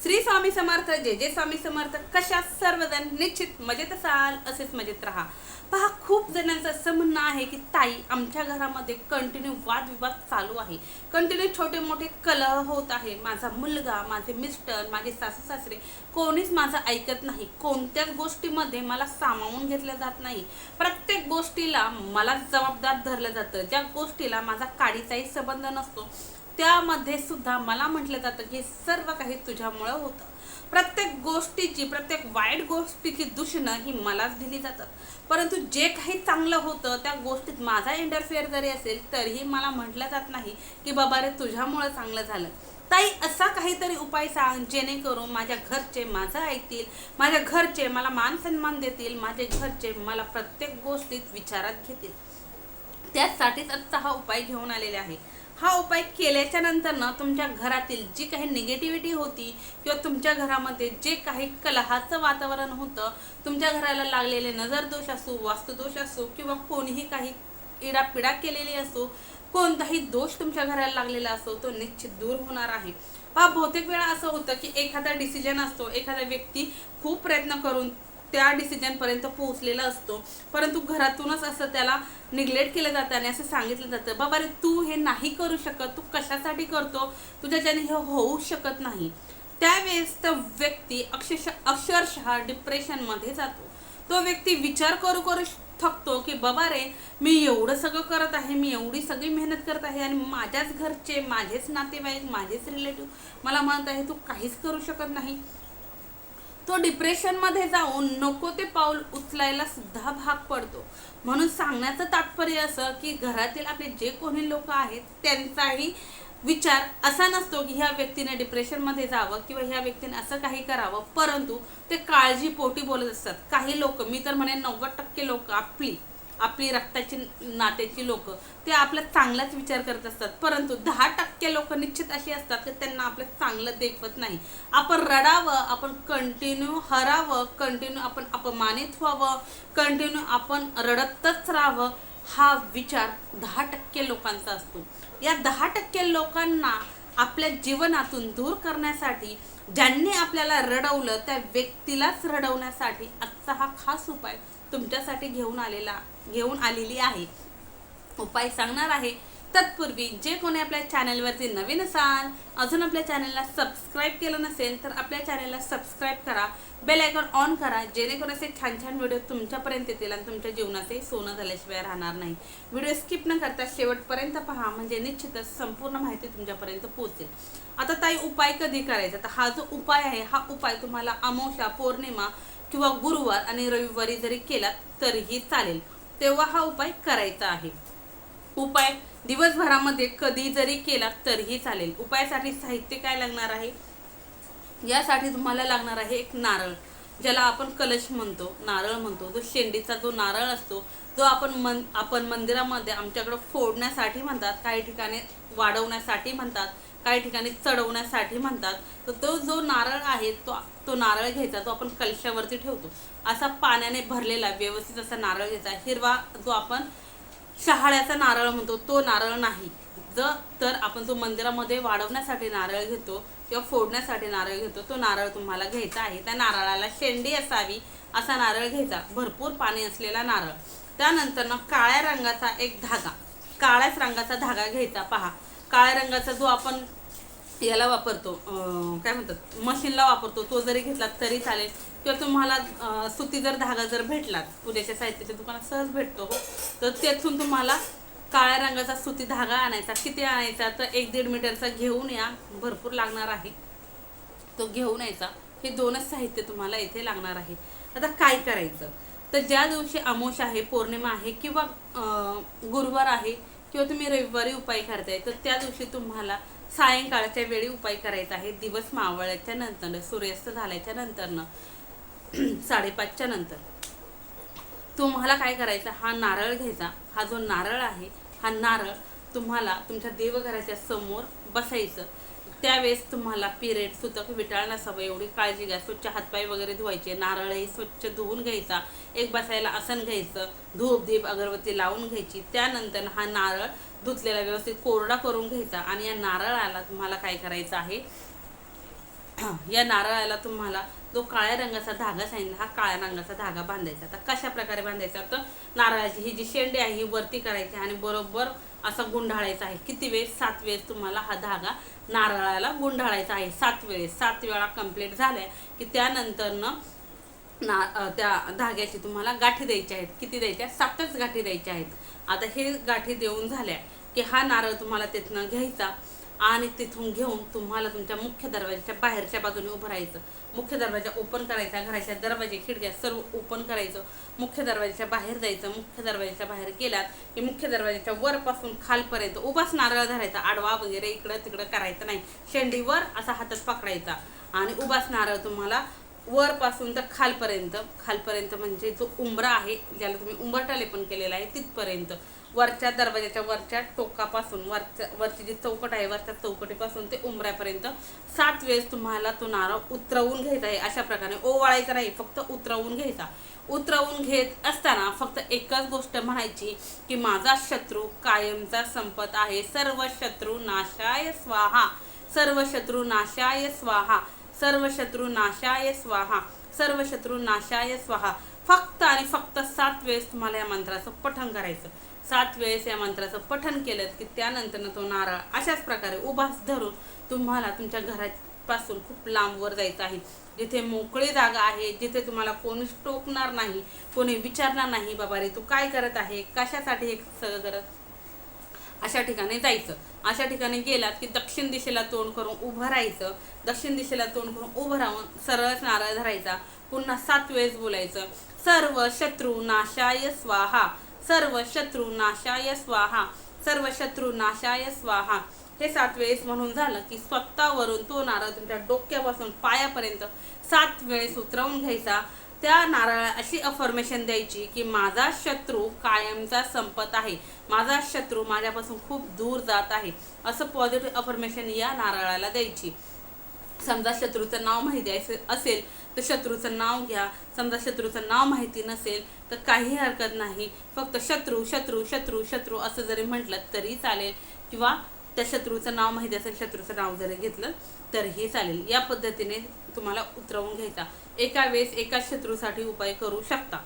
श्री स्वामी समर्थ, जय जय स्वामी समर्थ. कशा सर्वजण निश्चित मजेत असाल, असेच मजेत राहा. पहा, खूप जणांचं असं म्हणणं आहे की ताई, आमच्या घरामध्ये कंटिन्यू वादविवाद चालू आहे, कंटिन्यू छोटे मोठे कलह होत आहे. माझा मुलगा, माझे मिस्टर, माझे सासू सासरे कोणीच माझं ऐकत नाही. कोणत्याच गोष्टीमध्ये मला सामावून घेतलं जात नाही. प्रत्येक गोष्टीला मला जबाबदार धरलं जातं. ज्या गोष्टीला माझा काडीचाही संबंध नसतो त्यामध्ये सुद्धा मला म्हटलं जातं की सर्व काही तुझ्यामुळं होतं. प्रत्येक गोष्टीची, प्रत्येक वाईट गोष्टीची दूषणं ही मलाच दिली जातात. परंतु जे काही चांगलं होतं त्या गोष्टीत माझा इंटरफेअर जरी असेल तरीही मला म्हटलं जात नाही की बाबा रे तुझ्यामुळं चांगलं झालं. ताई, असा काहीतरी उपाय सांग जेणेकरून माझ्या घरचे माझं ऐकतील, माझ्या घरचे मला मान सन्मान देतील, माझे घरचे मला प्रत्येक गोष्टीत विचारात घेतील. त्यासाठीच आजचा हा उपाय घेऊन आलेले आहे. हा उपाय केल्याच्या नंतर ना तुमच्या घरातील जी काही निगेटिव्हिटी होती किंवा तुमच्या घरामध्ये जे काही कलहाचं वातावरण होतं, तुमच्या घराला लागलेले नजरदोष असो, वास्तुदोष असो किंवा कोणीही काही इडापिडा केलेली असो, कोणताही दोष तुमच्या घराला लागलेला असो, तो निश्चित दूर होणार आहे. बहुतेक वेळा असं होतं की एखादा डिसिजन असतो, एखादा व्यक्ती खूप प्रयत्न करून त्या डिसिजनपर्यंत पोहोचलेला असतो, परंतु घरातूनच असं त्याला निग्लेक्ट केलं जातं आणि असं सांगितलं जातं, बाबा रे तू हे नाही करू शकत, तू कशासाठी करतो, तुझ्याच्याने हे होऊ शकत नाही. त्यावेळेस तो व्यक्ती अक्षरशः डिप्रेशनमध्ये जातो. तो व्यक्ती विचार करू करू थकतो की बाबा रे, मी एवढं सगळं करत आहे, मी एवढी सगळी मेहनत करत आहे आणि माझ्याच घरचे, माझेच नातेवाईक, माझेच रिलेटिव्ह मला म्हणत आहे तू काहीच करू शकत नाही. तो डिप्रेशनमध्ये जाऊन नको ते पाऊल उचलायला सुद्धा भाग पडतो. म्हणून सांगण्याचं तात्पर्य असं की घरातील आपले जे कोणी लोक आहेत त्यांचाही विचार असा नसतो की ह्या व्यक्तीने डिप्रेशनमध्ये जावं किंवा ह्या व्यक्तीने असं काही करावं, परंतु ते काळजीपोटी बोलत असतात. काही लोक, मी तर म्हणेन 90% लोक, आपली रक्ताची नात्याची लोक, ते आपलं चांगलाच विचार करत असतात. परंतु 10% लोक निश्चित अशी असतात की त्यांना आपलं चांगलं देखवत नाही. आपण रडावं, आपण कंटिन्यू हरावं, कंटिन्यू आपण अपमानित व्हावं, कंटिन्यू आपण रडतच राहावं, हा विचार 10% लोकांचा असतो. या 10% लोकांना आपल्या जीवनातून दूर करण्यासाठी, ज्यांनी आपल्याला रडवलं त्या व्यक्तीलाच रडवण्यासाठी आजचा हा खास उपाय तुमच्यासाठी घेऊन आलेली आहे. उपाय सांगणार आहे. तत्पूर्वी जे कोणी आपल्या चॅनलवरती नवीन असाल, अजून आपल्या चॅनलला सबस्क्राईब केलं नसेल तर आपल्या चॅनलला सबस्क्राईब करा, बेल आयकॉन ऑन करा, जेणेकरून असे छान छान व्हिडिओ तुमच्यापर्यंत येतील आणि तुमच्या जीवनाचे सोनं झाल्याशिवाय राहणार नाही. व्हिडिओ स्किप न करता शेवटपर्यंत पहा, म्हणजे निश्चितच संपूर्ण माहिती तुमच्यापर्यंत पोहोचेल. आता ताई, उपाय कधी करायचा? तर हा जो उपाय आहे, हा उपाय तुम्हाला अमावस्या, पौर्णिमा किंवा गुरुवार आणि रविवारी जरी केला तरीही चालेल, तेव्हा हा उपाय करायचा आहे. उपाय दिवसभरामध्ये कधी जरी केला तरीही चालेल. उपायासाठी साहित्य काय लागणार आहे? यासाठी तुम्हाला लागणार आहे एक नारळ, ज्याला आपण कलश म्हणतो, नारळ म्हणतो. जो शेंडीचा जो नारळ असतो, जो आपण मंदिरामध्ये आमच्याकडे फोडण्यासाठी म्हणतात, काही ठिकाणी वाढवण्यासाठी म्हणतात, काही ठिकाणी चढवण्यासाठी म्हणतात. तर तो जो नारळ आहे तो नारळ घ्यायचा, तो आपण कलशावरती ठेवतो. असा पाण्याने भरलेला व्यवस्थित असा नारळ घ्यायचा. हिरवा जो आपण शहाळ्याचा नारळ म्हणतो तो नारळ नाही. तर आपण जो मंदिरामध्ये वाढवण्यासाठी नारळ घेतो किंवा फोडण्यासाठी नारळ घेतो, तो नारळ तुम्हाला घ्यायचा आहे. त्या नारळाला शेंडी असावी असा नारळ घ्यायचा, भरपूर पाणी असलेला नारळ. त्यानंतर ना काळ्या रंगाचा एक धागा, काळ्याच रंगाचा धागा घ्यायचा. पहा, काळ्या रंगाचा जो आपण याला वापरतो, काय म्हणतात, मशीनला वापरतो, तो जरी घेतला तरी चालेल. किंवा तुम्हाला सुती जर धागा जर भेटला, पूजेच्या साहित्याच्या दुकानात सहज भेटतो, तर तेथून तुम्हाला काळ्या रंगाचा सुती धागा आणायचा. किती आणायचा? तर 1-1.5 मीटरचा घेऊन या, भरपूर लागणार आहे, तो घेऊन यायचा. हे दोनच साहित्य तुम्हाला इथे लागणार आहे. आता काय करायचं? तर ज्या दिवशी अमावस्या आहे, पौर्णिमा आहे किंवा गुरुवार आहे किंवा तुम्ही रविवारी उपाय करताय, तर त्या दिवशी तुम्हाला सायंकाळच्या वेळी उपाय करायचा आहे. दिवस मावळ्याच्या नंतर, सूर्यास्त झाल्याच्या नंतरनं 5:30च्या नंतर तुम्हाला काय करायचं? हा नारळ घ्यायचा. हा जो नारळ आहे, हा नारळ तुम्हाला तुमच्या देवघराच्या समोर बसायचं. त्यावेळेस तुम्हाला पिरियड, सुतक विटाळ नसावं एवढी काळजी घ्या. स्वच्छ हातपाय वगैरे धुवायचे, नारळही स्वच्छ धुवून घ्यायचा, एक बसायला आसन घ्यायचं, धूप दीप अगरबत्ती लावून घ्यायची. त्यानंतर हा नारळ धुतलेला व्यवस्थित कोरडा करून घ्यायचा आणि या नारळाला तुम्हाला काय करायचं आहे? या नारळाला तुम्हाला जो काळ्या रंगाचा धागा सांगितला, हा काळ्या रंगाचा धागा बांधायचा. आता कशा प्रकारे बांधायचा, तर नारळाची ही जी शेंडी आहे ही वरती करायची आणि बरोबर असा गुंडाळायचा आहे. किती वेळेस? 7 वेळेस तुम्हाला हा धागा नारळाला गुंडाळायचा आहे. 7 वेळेस. 7 वेळा कंप्लीट झाल्या की त्यानंतर त्या धाग्याची तुम्हाला गाठी द्यायच्या आहेत. किती द्यायच्या? 7च गाठी द्यायच्या आहेत. आता हे गाठी देऊन झाल्या की हा नारळ तुम्हाला तिथनं घ्यायचा आणि तिथून घेऊन तुम्हाला तुमच्या मुख्य दरवाजाच्या बाहेरच्या बाजूने उभं राहायचं. मुख्य दरवाजा ओपन करायचा, घराच्या दरवाजे खिडक्या सर्व ओपन करायचं, मुख्य दरवाजाच्या बाहेर जायचं. मुख्य दरवाजाच्या बाहेर गेलात की मुख्य दरवाजाच्या वरपासून खालपर्यंत उभाच नारळ धरायचा, आडवा वगैरे इकडं तिकडं करायचं नाही. शेंडीवर असा हातात पकडायचा आणि उभाच नारळ तुम्हाला वरपासून तर खालपर्यंत म्हणजे जो उंबरा आहे, ज्याला तुम्ही उंबरटाले पण केलेला आहे, तिथपर्यंत वरच्या दरवाजाच्या वरच्या टोकापासून वरची जी चौकट आहे, वरच्या चौकटीपासून ते उंबऱ्यापर्यंत 7 वेळेस तुम्हाला तो नारळ उतरवून घ्यायचा आहे. अशा प्रकारे ओवाळायचा नाही, फक्त उतरवून घ्यायचा. उतरवून घेत असताना फक्त एकच गोष्ट म्हणायची की माझा शत्रू कायमचा संपत आहे. सर्व शत्रू नाशाय स्वाहा, सर्व शत्रू नाशाय स्वाहा, सर्व शत्रू नाशाय स्वाहा, सर्व शत्रू नाशाय स्वाहा. फक्त आणि फक्त 7 वेळेस तुम्हाला या मंत्राचं पठण करायचं. 7 वेळेस या मंत्राचं पठण केलं की त्यानंतर तो नारळ अशाच प्रकारे उभाच धरून तुम्हाला तुमच्या घरापासून खूप लांबवर जायचं आहे. जिथे मोकळी जागा आहे, जिथे तुम्हाला कोणी टोकणार नाही, कोणी विचारणार नाही बाबा रे तू काय करत आहे, कशासाठी हे सगळं करत, अशा ठिकाणी जायचं. अशा ठिकाणी गेलात की दक्षिण दिशेला तोंड करून उभं राहायचं. दक्षिण दिशेला तोंड करून उभं राहून सरळ नारळ धरायचा. पुन्हा 7 वेळेस बोलायचं, सर्व शत्रू नाशाय स्वाहा, सर्व शत्रू नाशाय स्वाहा, सर्व शत्रू नाशाय स्वाहा. हे 7 वेळेस म्हणून झालं की स्वतःवरून तो नारळ तुमच्या डोक्यापासून पायापर्यंत 7 वेळेस उतरवून घ्यायचा. त्या नारळाला अशी अफर्मेशन द्यायची की माझा शत्रू कायमचा संपत आहे, माझा शत्रू माझ्यापासून खूप दूर जात आहे, असं पॉझिटिव्ह अफर्मेशन या नारळाला द्यायची. समजा शत्रूचं नाव माहिती असेल तर शत्रूचं नाव घ्या. समजा शत्रूचं नाव माहिती नसेल तर काही हरकत नाही, फक्त शत्रू शत्रू शत्रू शत्रू असं जरी म्हटलं तरी चालेल, किंवा त्या शत्रूचं नाव माहिती असेल, शत्रूचं नाव जरी घेतलं तरीही चालेल. या पद्धतीने तुम्हाला उतरवून घ्यायचा. एका वेळेस एकाच शत्रूसाठी उपाय करू शकता.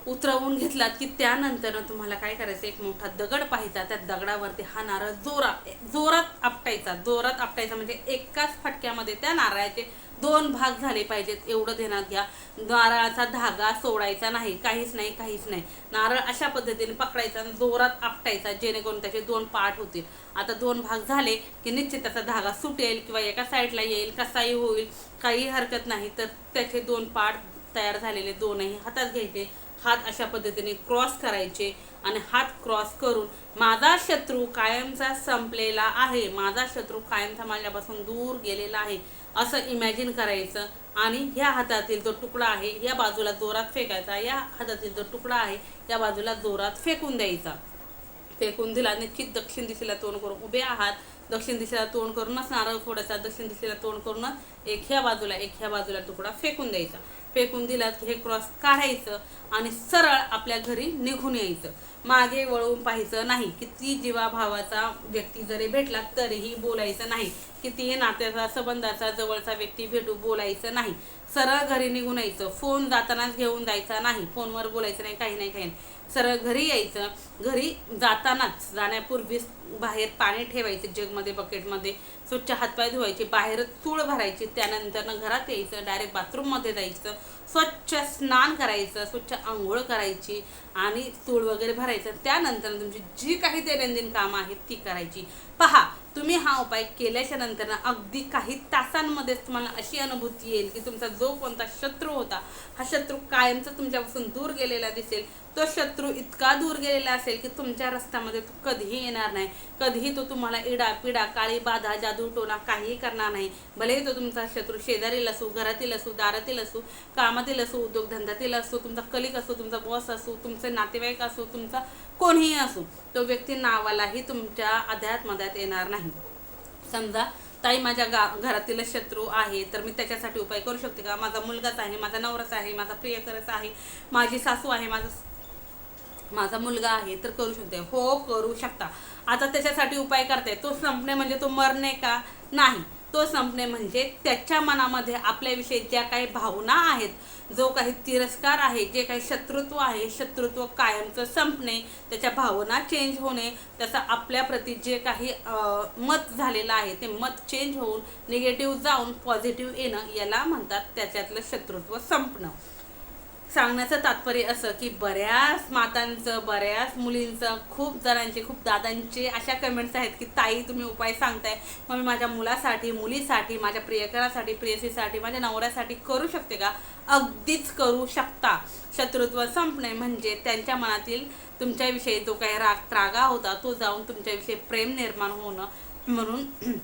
उतरवून घेतलात की त्यानंतर तुम्हाला काय करायचं, एक मोठा दगड पाहायचा, त्या दगडावरती हा नारळ जोरात आपटायचा म्हणजे एकाच फटक्यामध्ये त्या नारळाचे 2 भाग झाले पाहिजेत, एवढं ध्यानात घ्या. नारळाचा धागा सोडायचा नाही, काहीच नाही. नारळ अशा पद्धतीने पकडायचा आणि जोरात आपटायचा, जेणेकरून त्याचे 2 पार्ट होतील. आता 2 भाग झाले की निश्चित त्याचा धागा सुटेल किंवा एका साईडला येईल, कसाही होईल, काही हरकत नाही. तर त्याचे 2 पार्ट तयार झालेले दोनही हातात घ्यायचे. हात अशा पद्धतीने क्रॉस करायचे आणि हात क्रॉस करून माझा शत्रू कायमचा संपलेला आहे, माझा शत्रू कायमचा माझ्यापासून दूर गेलेला आहे असं इमॅजिन करायचं. आणि ह्या हातातील जो तुकडा आहे या बाजूला जोरात फेकायचा, या हातातील जो तुकडा आहे या बाजूला जोरात फेकून द्यायचा. फेकून दिला, निश्चित दक्षिण दिशेला तोंड करून उभे आहात, दक्षिण दिशेला तोंड करूनच नारळ फोडायचा. दक्षिण दिशेला तोंड करूनच एक ह्या बाजूला तुकडा फेकून द्यायचा. फेकून दिलात की हे क्रॉस काढायचं आणि सरळ आपल्या घरी निघून यायचं. मागे वळून पाहायचं नाही. किती जीवाभावाचा व्यक्ती जरी भेटला तरीही बोलायचं नाही. कितीही नात्याचा संबंधाचा जवळचा व्यक्ती भेटू, बोलायचं नाही. सरळ घरी निघून यायचं. फोन जातानाच घेऊन जायचा नाही, फोनवर बोलायचं नाही, काही नाही. सरळ घरी यायचं. घरी जाण्यापूर्वीच बाहेर पाणी ठेवायचं जगमध्ये, बकेटमध्ये, स्वच्छ हातपाय धुवायचे, बाहेर चूळ भरायची. त्यानंतर घरात यायचं, डायरेक्ट बाथरूममध्ये जायचं, स्वच्छ स्नान करायचं, स्वच्छ आंघोळ करायची आणि चूळ वगैरे भरायचं. त्यानंतर तुमची जी काही दैनंदिन कामं आहेत ती करायची. पहा, तुम्ही हा उपाय केल्याच्या नंतर अगदी काही तासांमध्येच तुम्हाला अशी अनुभूती येईल की तुमचा जो कोणता शत्रू होता हा शत्रू कायमचा तुमच्यापासून दूर गेलेला दिसेल. तो शत्रू इतका दूर गेलेला असेल की तुमच्या रस्त्यामध्ये तो कधीही येणार नाही. कधीही तो तुम्हाला इडा पिडा, काळी बाधा, जादू टोना काहीही करणार नाही. भलेही तो तुमचा शत्रू शेजारील असो, घरातील असो, दारातील असो, कामातील असो, उद्योगधंद्यातील असो, तुमचा कलिक असो, तुमचा बॉस असो, तुमचे नातेवाईक असो, तुमचा कोणीही असो, तो व्यक्ती नावालाही तुमच्या अध्यात्मध्यात येणार नाही. समजा ताई माझ्या घरातील शत्रू आहे तर मी त्याच्यासाठी उपाय करू शकते का? माझा मुलगाच आहे, माझा नवराच आहे, माझा प्रियकरच आहे, माझी सासू आहे, माझा मुलगा आहे, तर करू शकते. हो, करू शकता. आता त्याच्यासाठी उपाय करताय, तो संपणे म्हणजे तो मरणे का? नाही. तो संपणे म्हणजे त्याच्या मनामध्ये आपल्याविषयी ज्या काही भावना आहेत, जो काही तिरस्कार आहे, जे काही शत्रुत्व आहे, शत्रुत्व कायमचं संपणे, त्याच्या भावना चेंज होणे, त्याचा आपल्याप्रती जे काही मत झालेलं आहे ते मत चेंज होऊन निगेटिव्ह जाऊन पॉझिटिव्ह येणं, याला म्हणतात त्याच्यातलं शत्रुत्व संपणं. सांगण्याचं तात्पर्य असं की बऱ्याच मातांचं, बऱ्याच मुलींचं, खूप जणांचे, खूप दादांचे अशा कमेंट्स आहेत की ताई तुम्ही उपाय सांगताय, मग मी माझ्या मुलासाठी, मुलीसाठी, माझ्या प्रियकरासाठी, प्रेयसीसाठी, माझ्या नवऱ्यासाठी करू शकते का? अगदीच करू शकता. शत्रुत्व संपणे म्हणजे त्यांच्या मनातील तुमच्याविषयी जो काही राग त्रागा होता तो जाऊन तुमच्याविषयी प्रेम निर्माण होणं. म्हणून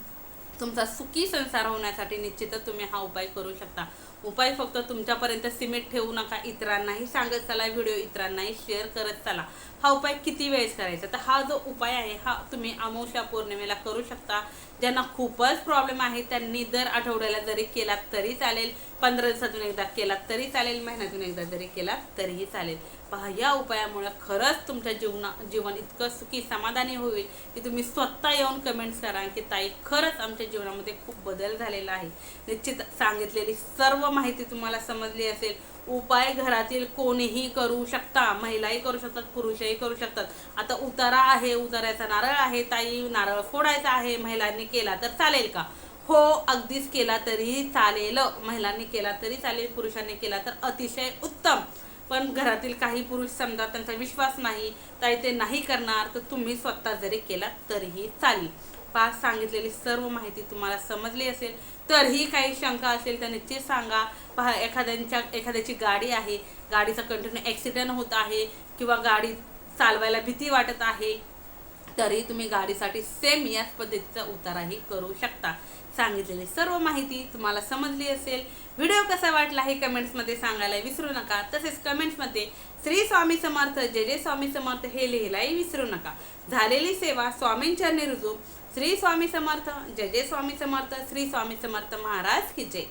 तुमचा सुखी संसार होण्यासाठी निश्चितच तुम्ही हा उपाय करू शकता. उपाय फक्त तुमच्यापर्यंत सीमित ठेवू नका, इतरांनाही सांगत चला, व्हिडिओ इतरांनाही शेअर करत चला. हा उपाय किती वेळेस करायचा? तर हा जो उपाय आहे हा तुम्ही अमावस्या पौर्णिमेला करू शकता. ज्यांना खूपच प्रॉब्लेम आहे त्यांनी दर आठवड्याला जरी केला तरी चालेल, 15 दिवसातून एकदा केला तरी चालेल, महिन्यातून एकदा जरी केला तरीही चालेल. पहा, या उपायामुळे खरंच तुमच्या जीवन इतकं सुखी समाधानी होईल की तुम्ही स्वतः येऊन कमेंट्स करा की ताई खरंच आमच्या जीवनामध्ये खूप बदल झालेला आहे. निश्चित सांगितलेली सर्व माहिती तुम्हाला समजली असेल. उपाय घरातील कोणीही करू शकता, महिलाही करू शकतात, पुरुषही करू शकतात. आता उतारा आहे, उताराचा नारळ आहे, ताई नारळ फोडायचा आहे, महिलांनी केला तर चालेल का? हो, अगदीच केला तरीही चालेल. महिलांनी केला तरी चालेल, पुरुषांनी केला तर अतिशय उत्तम. पण घरातील काही पुरुष समजा त्यांचा विश्वास नाही, ताई ते नाही करणार, तर तुम्ही स्वतः जरी केला तरीही चालेल. पाच सांगितलेली सर्व माहिती तुम्हाला समजली असेल. तरीही काही शंका असेल तर निश्चित सांगा. पहा, एखाद्याची गाडी आहे, गाडीचा कंटिन्यू ॲक्सिडेंट होत आहे किंवा गाडी चालवायला भीती वाटत आहे, तरी तुम्ही गाडीसाठी सेम याच पद्धतीचा उताराही करू शकता. सांगितलेली सर्व माहिती तुम्हाला समजली असेल. व्हिडिओ कसा वाटला हे कमेंट्समध्ये सांगायला विसरू नका. तसेच कमेंट्समध्ये श्री स्वामी समर्थ, जय जय स्वामी समर्थ हे लिहायलाही विसरू नका. झालेली सेवा स्वामींचरणी रुजू. श्री स्वामी समर्थ, जय जय स्वामी समर्थ, श्री स्वामी समर्थ महाराज की जय.